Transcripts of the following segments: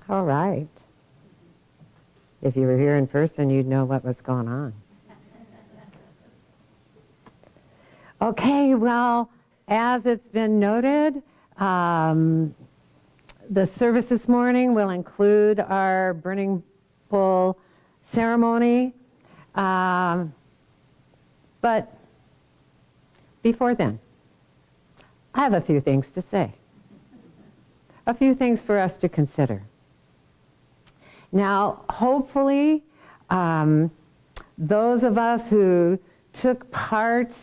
All right. If you were here in person, you'd know what was going on. Okay, well, as it's been noted, the service this morning will include our burning bull ceremony. But before then, I have a few things to say. A few things for us to consider. Now, hopefully, those of us who took part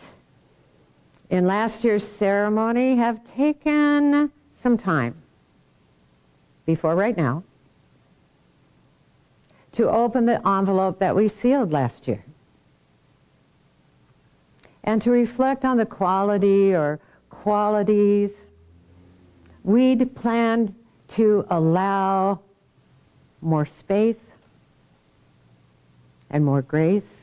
in last year's ceremony have taken some time before right now to open the envelope that we sealed last year and to reflect on the quality or qualities we'd planned to allow more space and more grace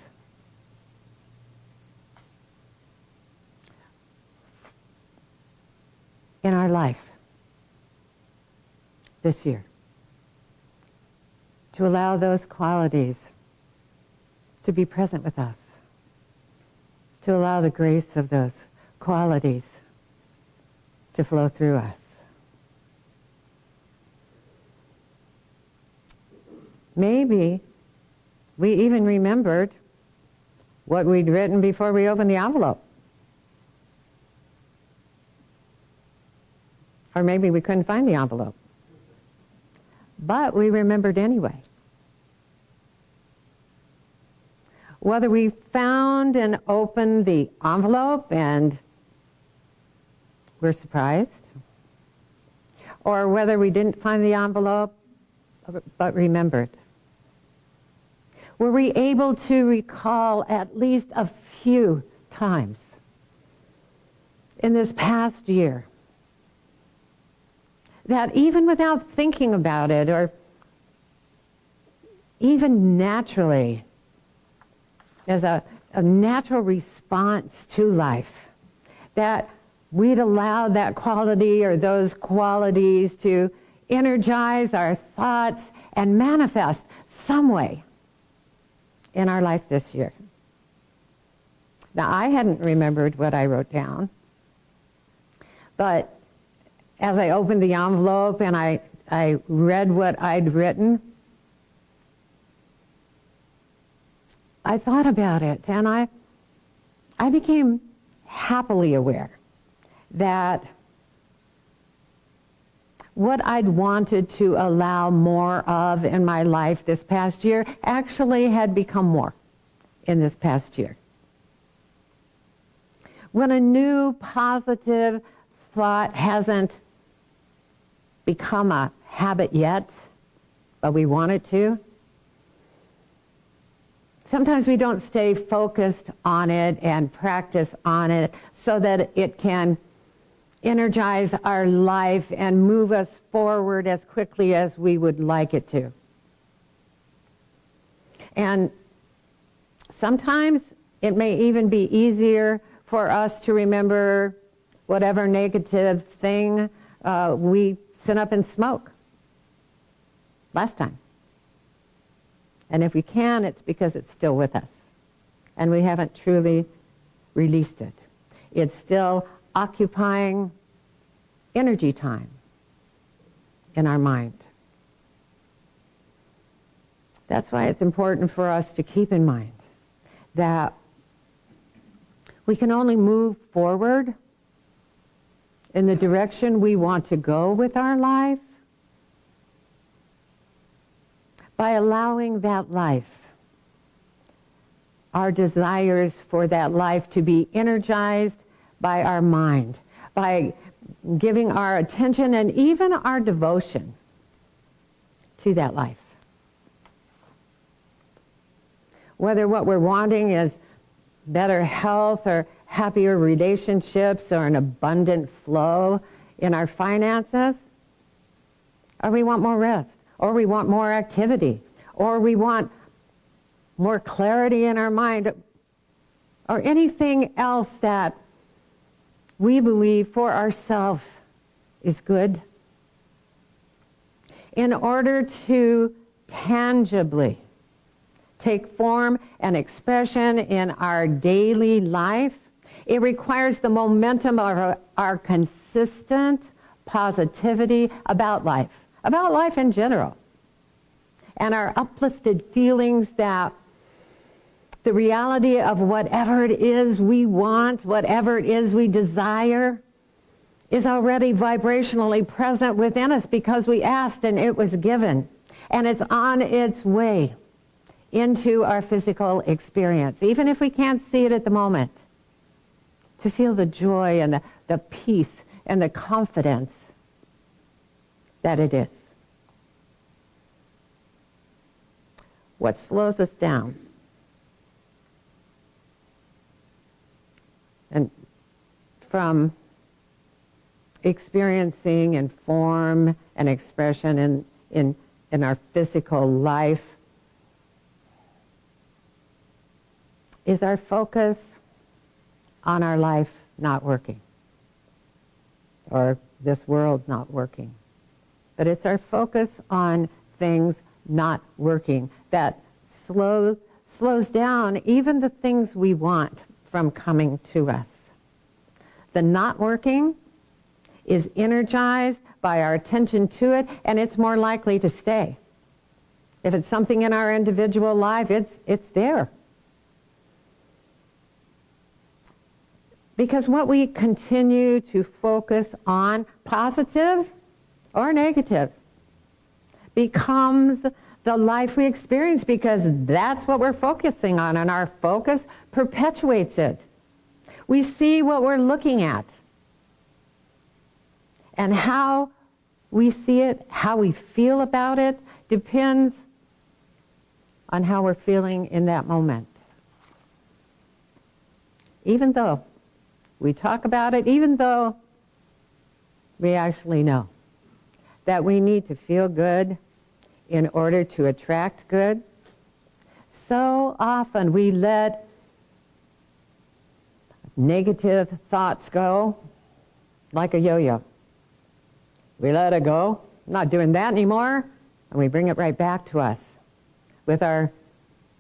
in our life this year. To allow those qualities to be present with us. To allow the grace of those qualities to flow through us. Maybe we even remembered what we'd written before we opened the envelope. Or maybe we couldn't find the envelope. But we remembered anyway. Whether we found and opened the envelope and we're surprised, or whether we didn't find the envelope but remembered. Were we able to recall at least a few times in this past year that even without thinking about it, or even naturally, as a natural response to life, that we'd allow that quality or those qualities to energize our thoughts and manifest some way in our life this year? Now, I hadn't remembered what I wrote down, but as I opened the envelope and I read what I'd written, I thought about it, and I became happily aware that what I'd wanted to allow more of in my life this past year actually had become more in this past year. When a new positive thought hasn't become a habit yet, but we want it to, sometimes we don't stay focused on it and practice on it so that it can energize our life and move us forward as quickly as we would like it to. And sometimes it may even be easier for us to remember whatever negative thing we sent up in smoke last time. And if we can, it's because it's still with us. And we haven't truly released it. It's still occupying energy time in our mind. That's why it's important for us to keep in mind that we can only move forward in the direction we want to go with our life by allowing that life, our desires for that life, to be energized by our mind, by giving our attention and even our devotion to that life. Whether what we're wanting is better health or happier relationships or an abundant flow in our finances, or we want more rest, or we want more activity, or we want more clarity in our mind, or anything else that we believe for ourselves is good. In order to tangibly take form and expression in our daily life, it requires the momentum of our consistent positivity about life in general, and our uplifted feelings that the reality of whatever it is we want, whatever it is we desire, is already vibrationally present within us because we asked and it was given. And it's on its way into our physical experience, even if we can't see it at the moment, to feel the joy and the peace and the confidence that it is. What slows us down and from experiencing and form and expression in our physical life is our focus on our life not working or this world not working. But it's our focus on things not working that slows down even the things we want from coming to us. The not working is energized by our attention to it, and it's more likely to stay. If it's something in our individual life, it's there. Because what we continue to focus on, positive or negative, becomes the life we experience, because that's what we're focusing on, and our focus perpetuates it. We see what we're looking at. And how we see it, how we feel about it, depends on how we're feeling in that moment. Even though we talk about it, even though we actually know that we need to feel good in order to attract good, so often we let negative thoughts go like a yo-yo. We let it go, not doing that anymore, and we bring it right back to us with our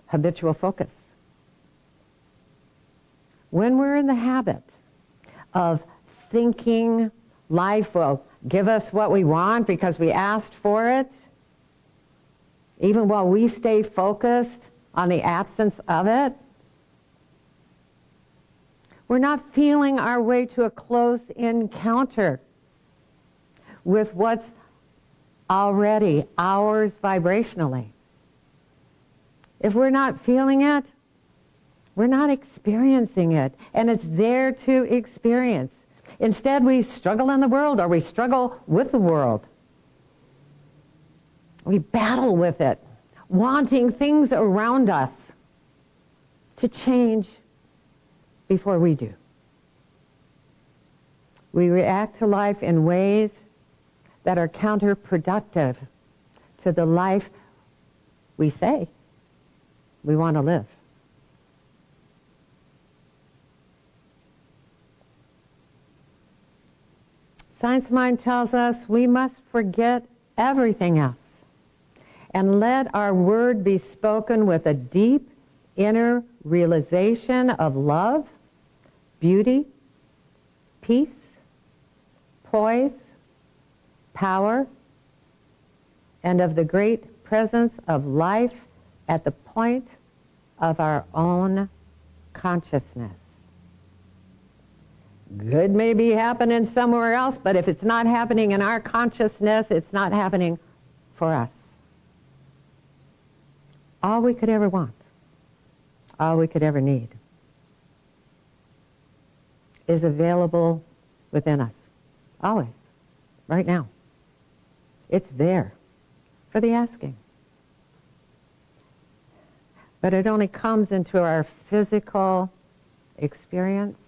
habitual focus. When we're in the habit of thinking life will give us what we want because we asked for it, even while we stay focused on the absence of it, we're not feeling our way to a close encounter with what's already ours vibrationally. If we're not feeling it, we're not experiencing it, and it's there to experience. Instead, we struggle in the world, or we struggle with the world. We battle with it, wanting things around us to change before we do. We react to life in ways that are counterproductive to the life we say we want to live. Science Mind tells us we must forget everything else and let our word be spoken with a deep inner realization of love, beauty, peace, poise, power, and of the great presence of life at the point of our own consciousness. Good may be happening somewhere else, but if it's not happening in our consciousness, it's not happening for us. All we could ever want, all we could ever need, is available within us, always, right now. It's there for the asking. But it only comes into our physical experience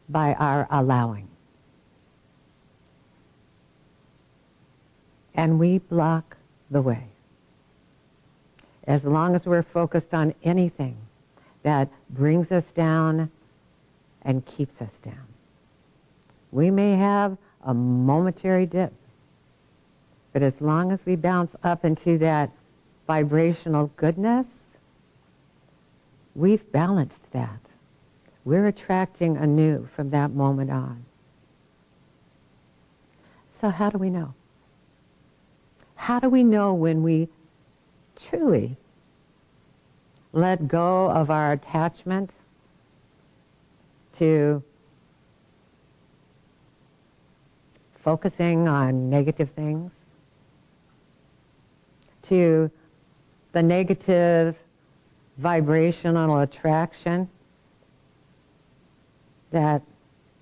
by our allowing. And we block the way. As long as we're focused on anything that brings us down and keeps us down. We may have a momentary dip But as long as we bounce up into that vibrational goodness, we've balanced that. We're attracting anew from that moment on. So how do we know? How do we know when we truly let go of our attachment to focusing on negative things, to the negative vibrational attraction that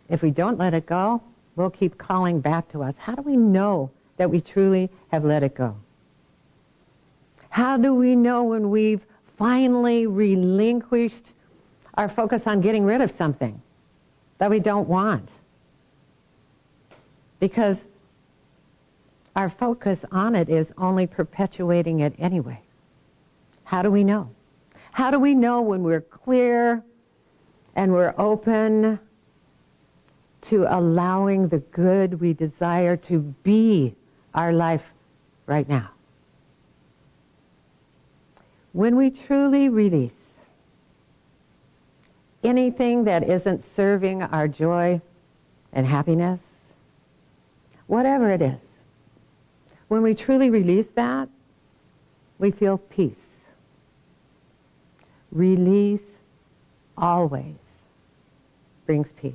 if we don't let it go, will keep calling back to us? How do we know that we truly have let it go? How do we know when we've finally relinquished our focus on getting rid of something that we don't want? Because our focus on it is only perpetuating it anyway. How do we know? How do we know when we're clear and we're open to allowing the good we desire to be our life right now? When we truly release anything that isn't serving our joy and happiness, whatever it is, when we truly release that, we feel peace. Release always brings peace.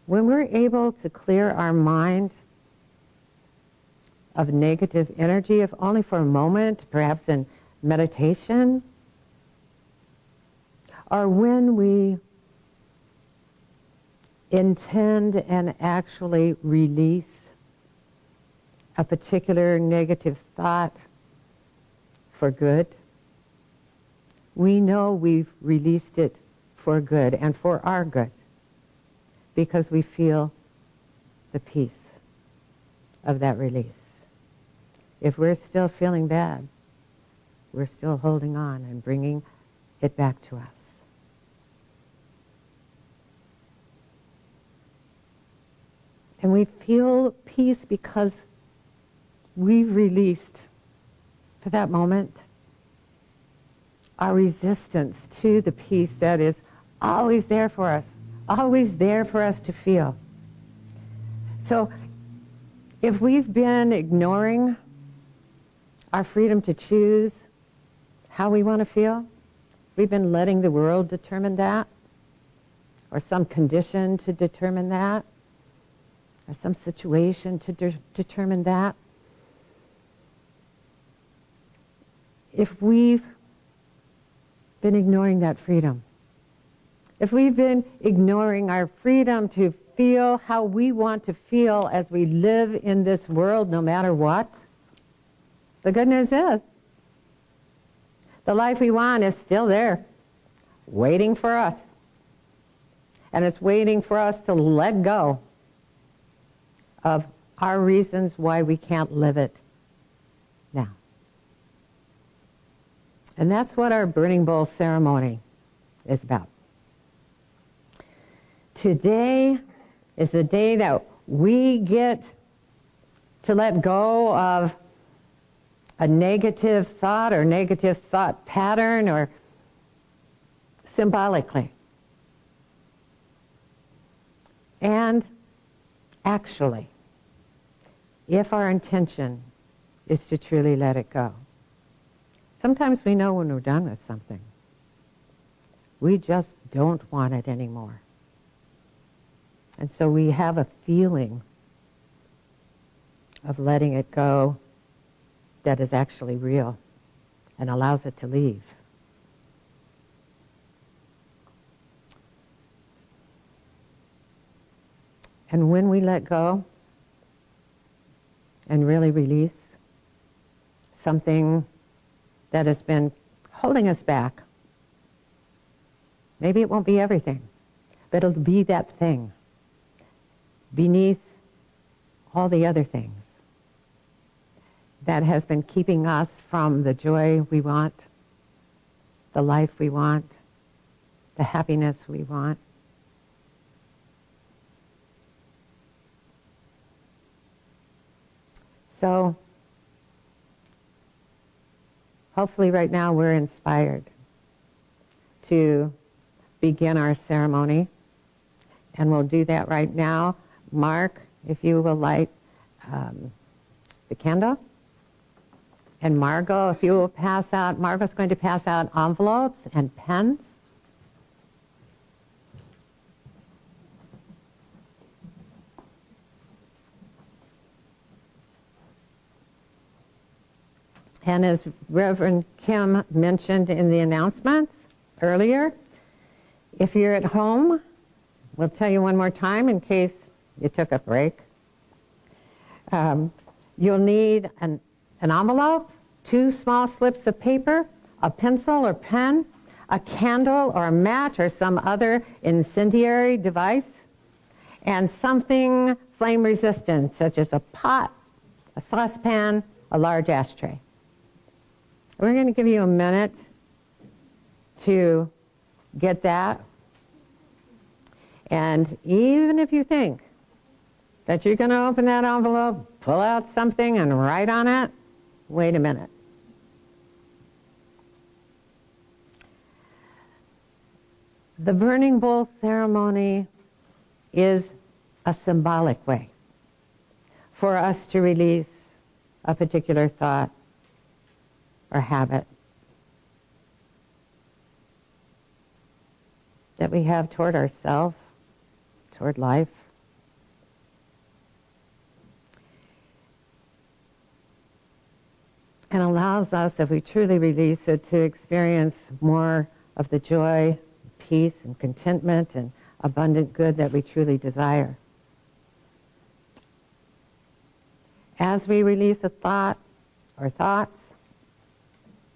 When we're able to clear our mind of negative energy, if only for a moment, perhaps in meditation, or when we intend and actually release a particular negative thought for good, we know we've released it for good and for our good, because we feel the peace of that release. If we're still feeling bad, we're still holding on and bringing it back to us. And we feel peace because we've released, for that moment, our resistance to the peace that is always there for us, always there for us to feel. So if we've been ignoring our freedom to choose how we want to feel, we've been letting the world determine that, or some condition to determine that, or some situation to determine that. If we've been ignoring that freedom, if we've been ignoring our freedom to feel how we want to feel as we live in this world, no matter what, the good news is the life we want is still there, waiting for us. And it's waiting for us to let go of our reasons why we can't live it now. And that's what our burning bowl ceremony is about. Today is the day that we get to let go of a negative thought or negative thought pattern, or symbolically. And actually, if our intention is to truly let it go. Sometimes we know when we're done with something. We just don't want it anymore. And so we have a feeling of letting it go that is actually real and allows it to leave. And when we let go and really release something that has been holding us back, maybe it won't be everything, but it'll be that thing beneath all the other things that has been keeping us from the joy we want, the life we want, the happiness we want. So hopefully right now we're inspired to begin our ceremony. And we'll do that right now. Mark, if you will light the candle. And Margot, if you will pass out, Margot's going to pass out envelopes and pens. And as Reverend Kim mentioned in the announcements earlier, if you're at home, we'll tell you one more time in case you took a break. You'll need an envelope, 2 small slips of paper, a pencil or pen, a candle or a match or some other incendiary device, and something flame resistant, such as a pot, a saucepan, a large ashtray. We're going to give you a minute to get that. And even if you think that you're going to open that envelope, pull out something and write on it, wait a minute. The burning bowl ceremony is a symbolic way for us to release a particular thought or habit that we have toward ourselves, toward life. And allows us, if we truly release it, to experience more of the joy, peace, and contentment and abundant good that we truly desire. As we release a thought or thoughts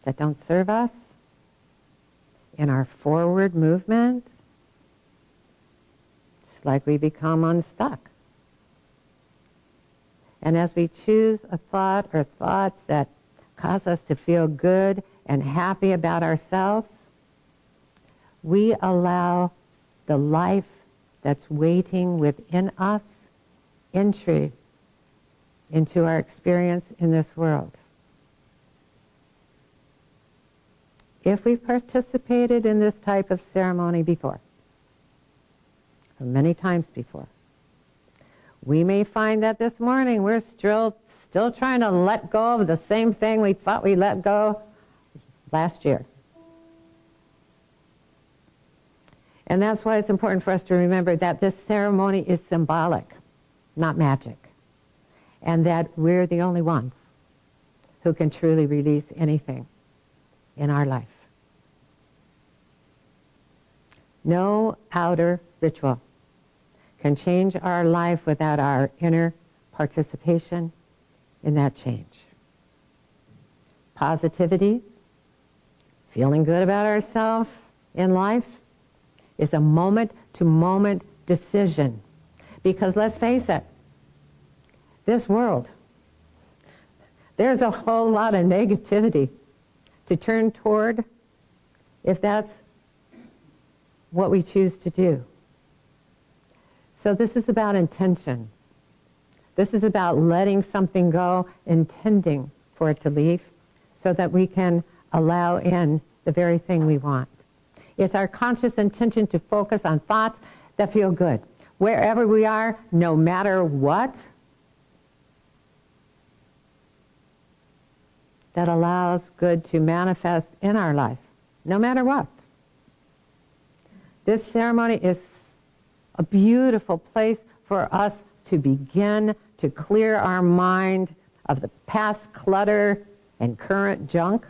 that don't serve us in our forward movement, it's like we become unstuck. And as we choose a thought or thoughts that cause us to feel good and happy about ourselves, we allow the life that's waiting within us entry into our experience in this world. If we've participated in this type of ceremony before, or many times before, we may find that this morning we're still trying to let go of the same thing we thought we let go last year. And that's why it's important for us to remember that this ceremony is symbolic, not magic. And that we're the only ones who can truly release anything in our life. No outer ritual can change our life without our inner participation in that change. Positivity, feeling good about ourselves in life, is a moment-to-moment decision. Because let's face it, this world, there's a whole lot of negativity to turn toward if that's what we choose to do. So this is about intention. This is about letting something go, intending for it to leave, so that we can allow in the very thing we want. It's our conscious intention to focus on thoughts that feel good. Wherever we are, no matter what, that allows good to manifest in our life, no matter what. This ceremony is a beautiful place for us to begin to clear our mind of the past clutter and current junk.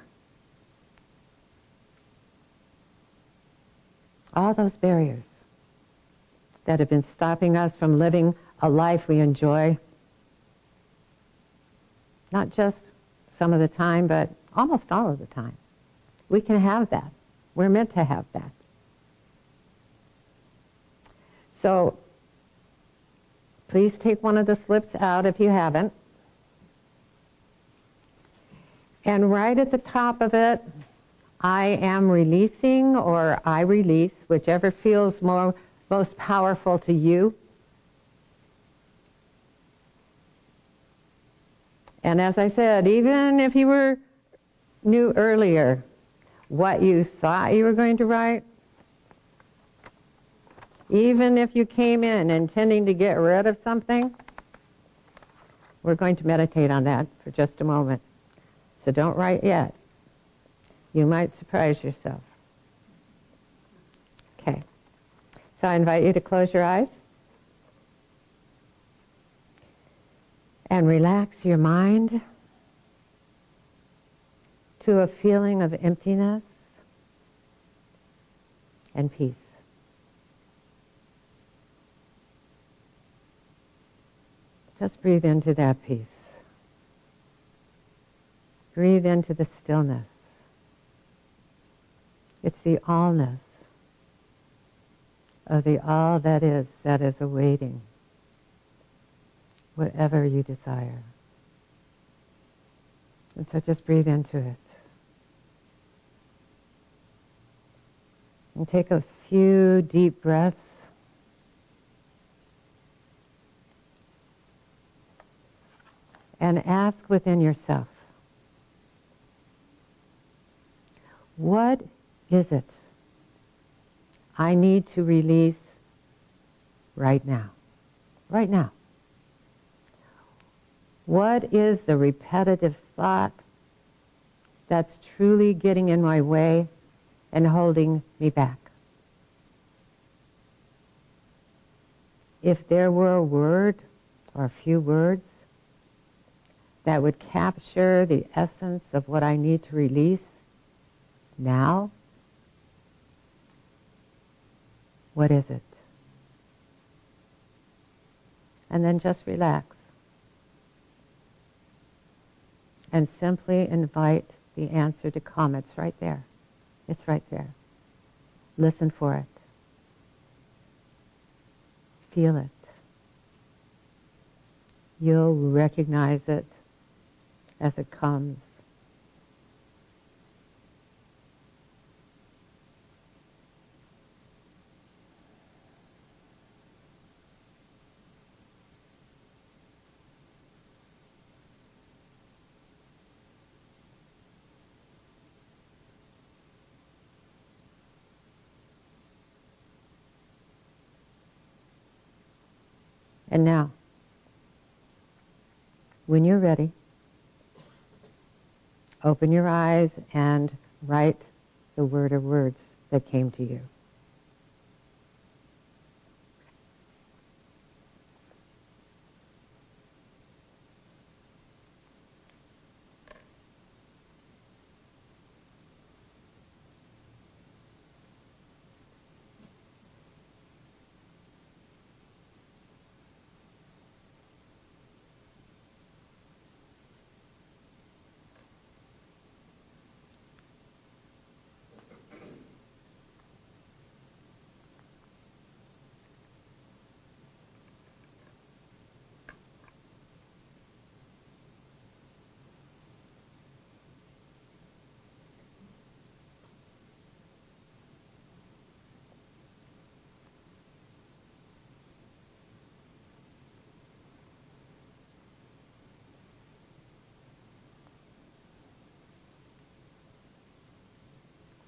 All those barriers that have been stopping us from living a life we enjoy. Not just some of the time, but almost all of the time. We can have that. We're meant to have that. So, please take one of the slips out if you haven't. And right at the top of it, I am releasing, or I release, whichever feels most powerful to you. And as I said, even if you knew earlier what you thought you were going to write, even if you came in intending to get rid of something, we're going to meditate on that for just a moment. So don't write yet. You might surprise yourself. Okay. So I invite you to close your eyes and relax your mind to a feeling of emptiness and peace. Just breathe into that peace. Breathe into the stillness. It's the allness of the all that is awaiting whatever you desire. And so just breathe into it. And take a few deep breaths. And ask within yourself, what is it I need to release right now? Right now. What is the repetitive thought that's truly getting in my way and holding me back? If there were a word or a few words that would capture the essence of what I need to release now, what is it? And then just relax. And simply invite the answer to come. It's right there. It's right there. Listen for it. Feel it. You'll recognize it as it comes. And now, when you're ready, open your eyes and write the word or words that came to you.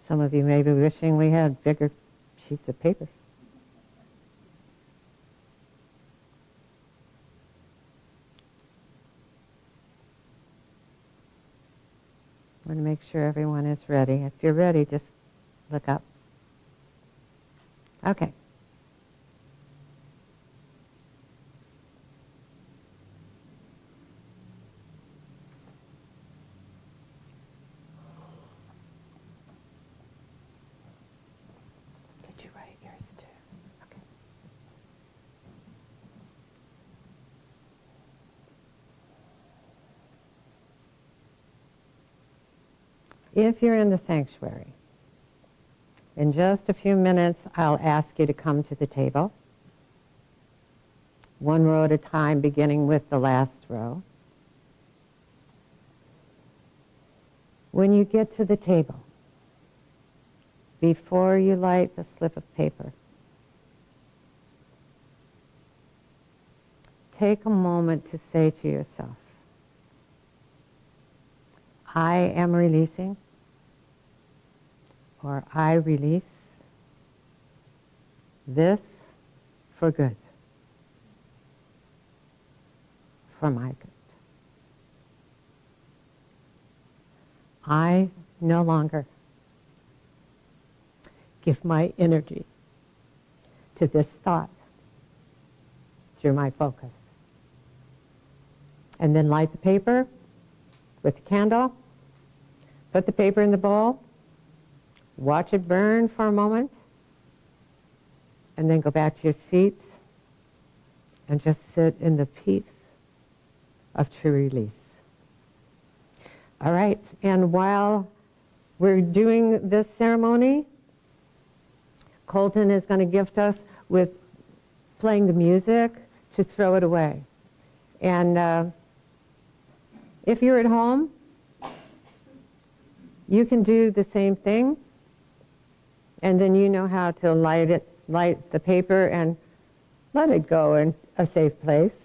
Some of you may be wishing we had bigger sheets of paper. I want to make sure everyone is ready. If you're ready, just look up. Okay. Did you write yours too? Okay. If you're in the sanctuary, in just a few minutes, I'll ask you to come to the table, one row at a time, beginning with the last row. When you get to the table, before you light the slip of paper, take a moment to say to yourself, I am releasing, or I release this for good, for my good. I no longer give my energy to this thought through my focus. And then light the paper with the candle, put the paper in the bowl, watch it burn for a moment, and then go back to your seats and just sit in the peace of true release. All right, and while we're doing this ceremony, Colton is going to gift us with playing the music to throw it away. And if you're at home, you can do the same thing, and then you know how to light the paper and let it go in a safe place.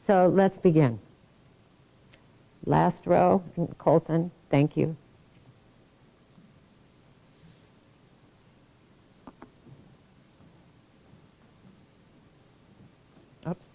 So let's begin. Last row, Colton, thank you. Oops.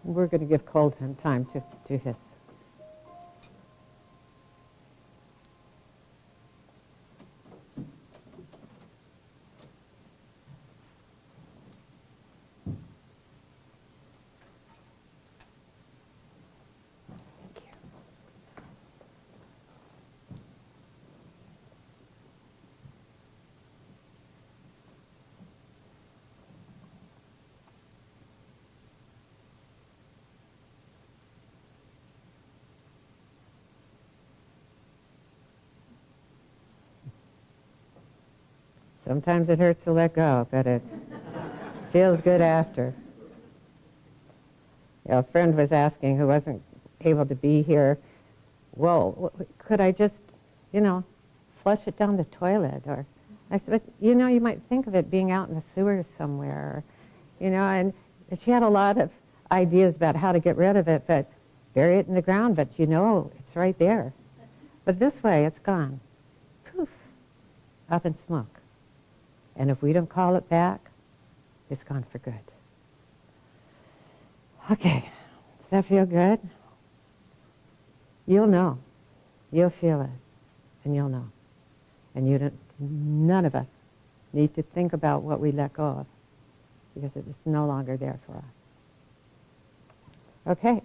We're going to give Colton time to do his. Thank you. Sometimes it hurts to let go, but it feels good after. You know, a friend was asking who wasn't able to be here, well, could I just, flush it down the toilet? Or I said, but, you might think of it being out in the sewers somewhere, and she had a lot of ideas about how to get rid of it, but bury it in the ground, but it's right there. But this way, it's gone. Poof, up in smoke. And if we don't call it back, it's gone for good. Okay, does that feel good? You'll know. You'll feel it. And you'll know. And none of us need to think about what we let go of, because it is no longer there for us. Okay.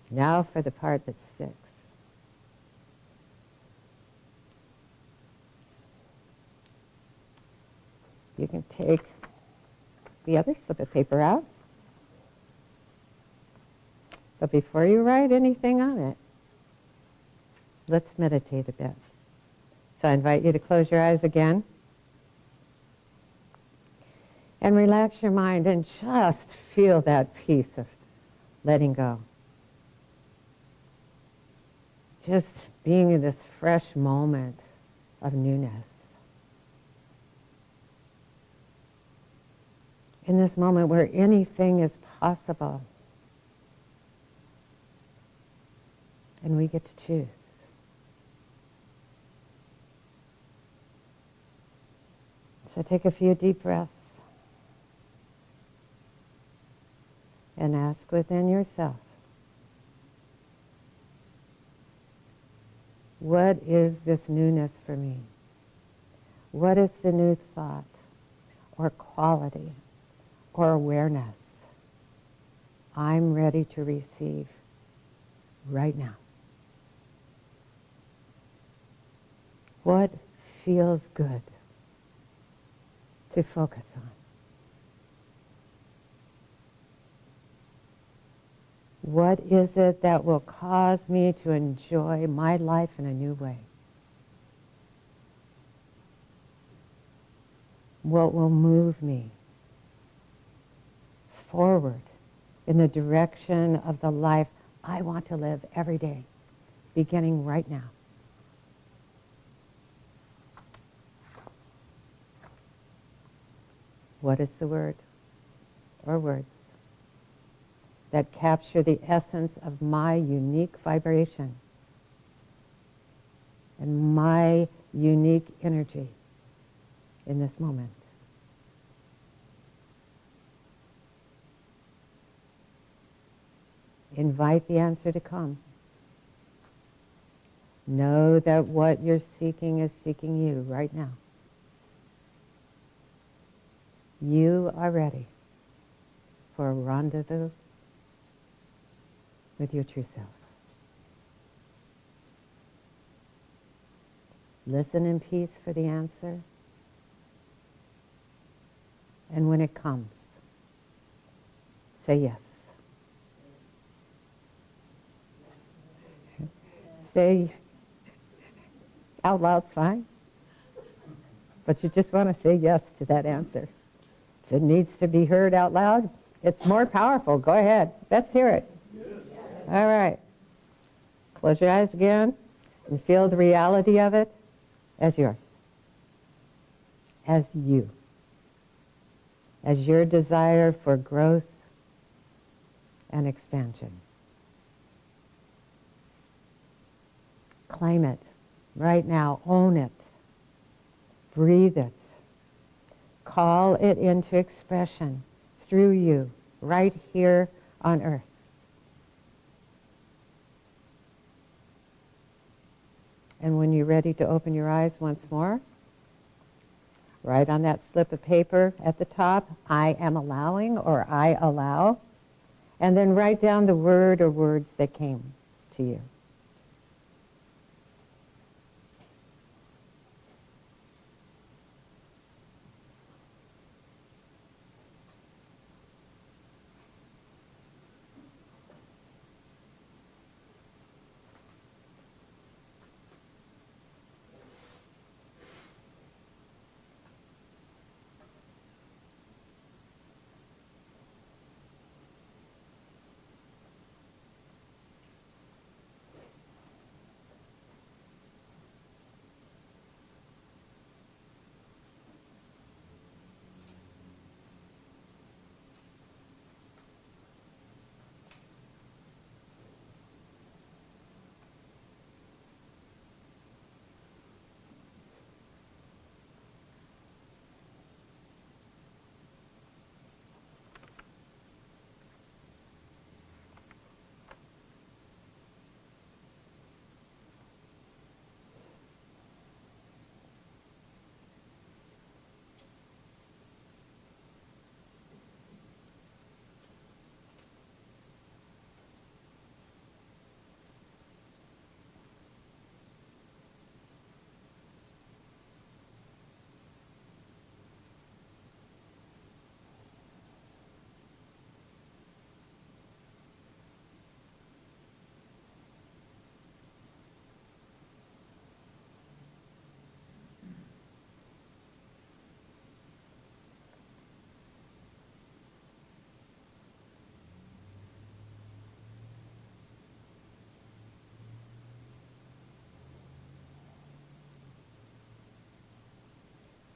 Now for the part that sticks. You can take the other slip of paper out. But before you write anything on it, let's meditate a bit. So I invite you to close your eyes again and relax your mind and just feel that peace of letting go. Just being in this fresh moment of newness. In this moment where anything is possible. And we get to choose. So take a few deep breaths and ask within yourself, what is this newness for me? What is the new thought or quality or awareness I'm ready to receive right now? What feels good to focus on? What is it that will cause me to enjoy my life in a new way? What will move me forward in the direction of the life I want to live every day, beginning right now? What is the word or words that capture the essence of my unique vibration and my unique energy in this moment? Invite the answer to come. Know that what you're seeking is seeking you right now. You are ready for a rendezvous with your true self. Listen in peace for the answer. And when it comes, say yes. Say out loud's fine, but you just want to say yes to that answer. If it needs to be heard out loud, it's more powerful. Go ahead. Let's hear it. Yes. All right. Close your eyes again and feel the reality of it as yours. As you. As your desire for growth and expansion. Claim it right now. Own it. Breathe it. Call it into expression through you right here on earth. And when you're ready to open your eyes once more, write on that slip of paper at the top, I am allowing, or I allow, and then write down the word or words that came to you.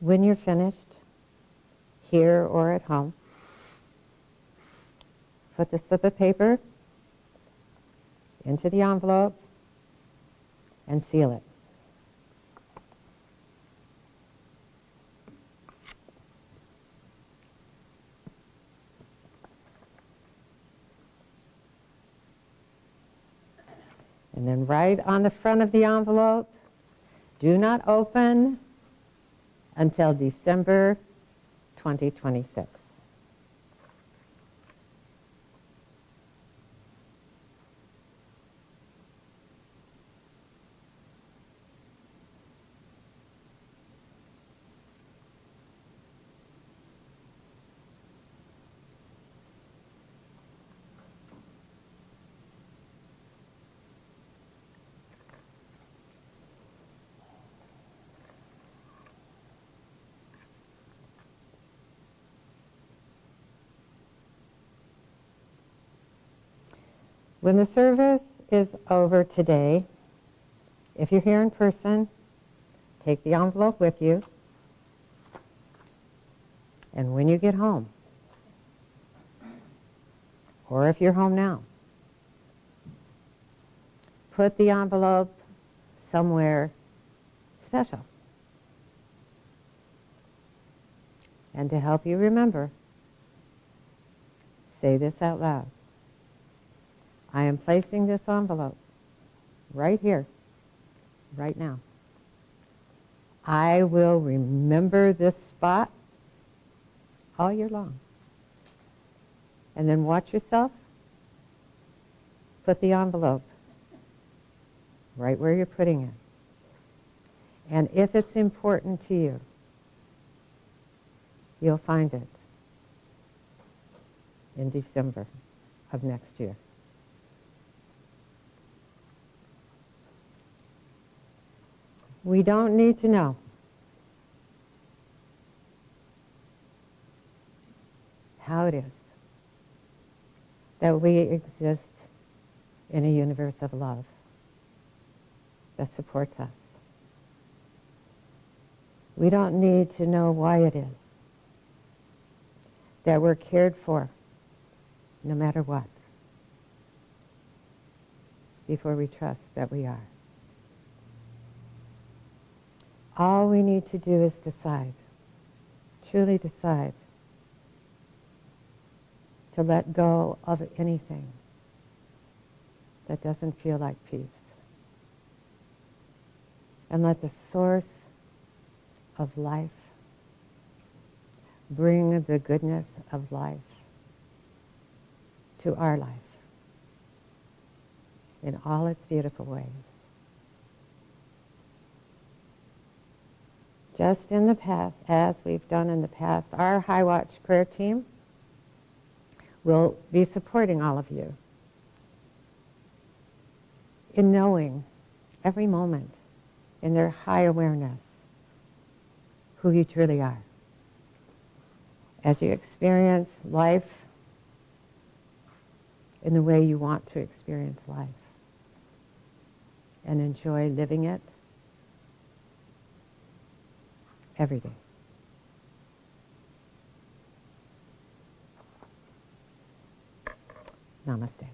When you're finished, here or at home, put the slip of paper into the envelope and seal it. And then write on the front of the envelope, do not open until December 2026. When the service is over today, if you're here in person, take the envelope with you. And when you get home, or if you're home now, put the envelope somewhere special. And to help you remember, say this out loud. I am placing this envelope right here, right now. I will remember this spot all year long. And then watch yourself put the envelope right where you're putting it. And if it's important to you, you'll find it in December of next year. We don't need to know how it is that we exist in a universe of love that supports us. We don't need to know why it is that we're cared for no matter what before we trust that we are. All we need to do is decide, truly decide, to let go of anything that doesn't feel like peace. And let the source of life bring the goodness of life to our life in all its beautiful ways. Just in the past, as we've done in the past, our High Watch prayer team will be supporting all of you in knowing every moment in their high awareness who you truly are. As you experience life in the way you want to experience life and enjoy living it every day. Namaste.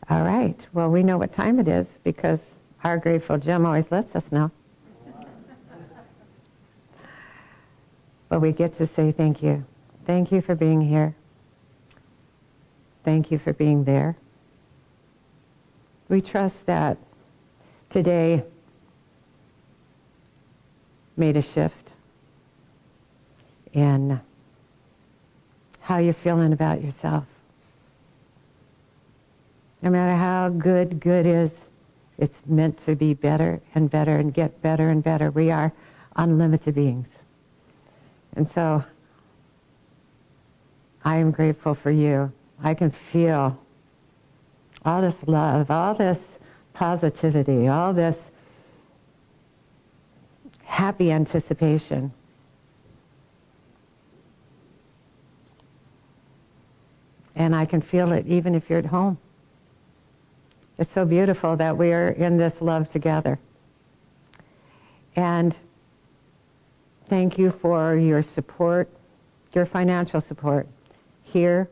All right. Well, we know what time it is because our grateful Jim always lets us know. But we get to say thank you. Thank you for being here. Thank you for being there. We trust that today made a shift in how you're feeling about yourself. No matter how good is, it's meant to be better and better and get better and better. We are unlimited beings. And so I am grateful for you. I can feel all this love, all this positivity, all this happy anticipation. And I can feel it even if you're at home. It's so beautiful that we are in this love together. And thank you for your support, your financial support, here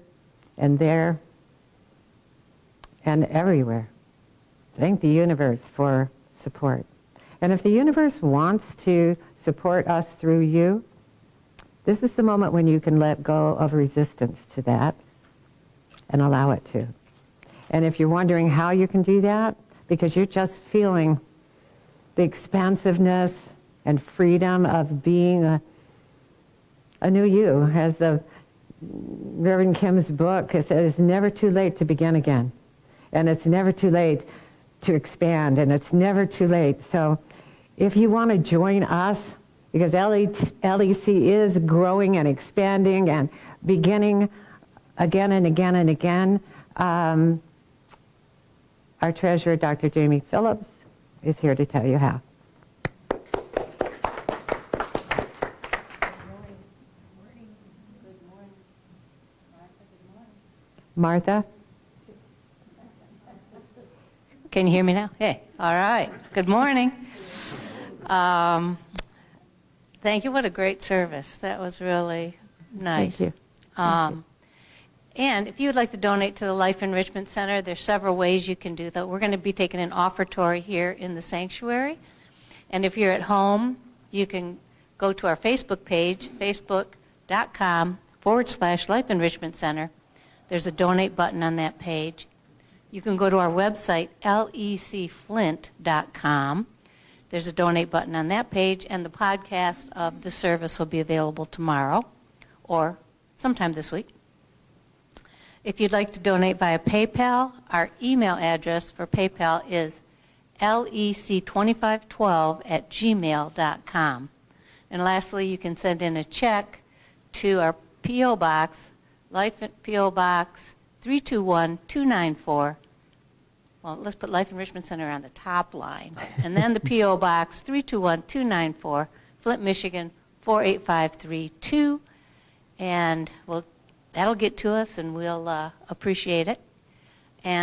and there and everywhere. Thank the universe for support. And if the universe wants to support us through you, this is the moment when you can let go of resistance to that and allow it to. And if you're wondering how you can do that, because you're just feeling the expansiveness and freedom of being a new you, as the Reverend Kim's book says, it's never too late to begin again. And it's never too late to expand, and it's never too late. So if you want to join us, because LEC is growing and expanding and beginning again and again and again, our treasurer, Dr. Jamie Phillips, is here to tell you how. Martha? Can you hear me now? Hey, all right. Good morning. Thank you. What a great service. That was really nice. Thank you. And if you would like to donate to the Life Enrichment Center, there's several ways you can do that. We're going to be taking an offertory here in the sanctuary. And if you're at home, you can go to our Facebook page, facebook.com/Life Enrichment Center. There's a donate button on that page. You can go to our website, lecflint.com. There's a donate button on that page, and the podcast of the service will be available tomorrow or sometime this week. If you'd like to donate via PayPal, our email address for PayPal is lec2512@gmail.com. And lastly, you can send in a check to our P.O. Box, P.O. Box 321294. Well, let's put Life Enrichment Center on the top line. And then the P.O. Box 321294, Flint, Michigan 48532. And that'll get to us, and we'll appreciate it. And